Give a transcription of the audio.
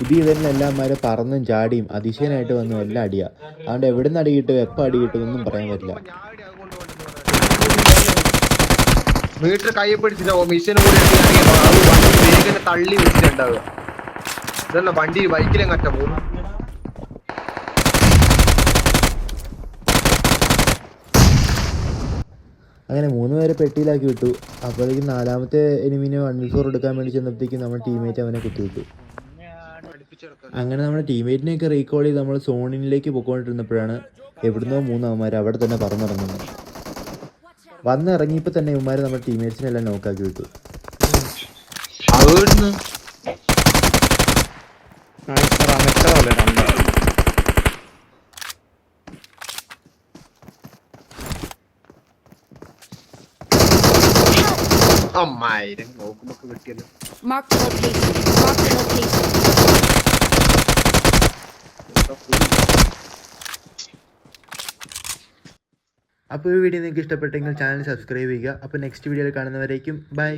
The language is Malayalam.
ഇത് തന്നെ എല്ലാമാരും പറന്നും ചാടിയും അതിശയനായിട്ട് വന്നു എല്ലാം അടിയാ. അതുകൊണ്ട് എവിടെ നിന്ന് അടി കിട്ടും എപ്പോൾ അടി കിട്ടും ഒന്നും പറയാൻ പറ്റില്ല. മീറ്റർ കൈ പിടിച്ചിട്ടോ മിഷൻ കൂടി വേഗം തള്ളി വെച്ചിട്ടുണ്ടാവുക. ഇതല്ല വണ്ടി ബൈക്കിലെങ്ങറ്റ പോകും. അങ്ങനെ 3 പേരെ പെട്ടിയിലാക്കി വിട്ടു. അപ്പോഴേക്കും 4ാമത്തെ എനിമിനെ 1v4 എടുക്കാൻ വേണ്ടി ചെന്നപ്പോഴത്തേക്കും നമ്മുടെ ടീമേറ്റ് അവനെ കുത്തിവിട്ടു. അങ്ങനെ നമ്മുടെ ടീമേറ്റിനെയൊക്കെ റീകോൾ ചെയ്ത് നമ്മൾ സോണിലേക്ക് പോയിക്കൊണ്ടിരുന്നപ്പോഴാണ് എവിടുന്നോ 3 അവന്മാർ അവിടെ തന്നെ പറന്നിറങ്ങുന്നത്. വന്നിറങ്ങിയപ്പോൾ തന്നെ ഇവന്മാർ നമ്മുടെ ടീമേറ്റ്സിനെല്ലാം നോക്കാക്കി വിട്ടു. അപ്പോൾ ഈ വീഡിയോ നിങ്ങൾക്ക് ഇഷ്ടപ്പെട്ടെങ്കിൽ ചാനൽ സബ്സ്ക്രൈബ് ചെയ്യുക. അപ്പോൾ നെക്സ്റ്റ് വീഡിയോയിൽ കാണുന്നവരേക്കും ബൈ.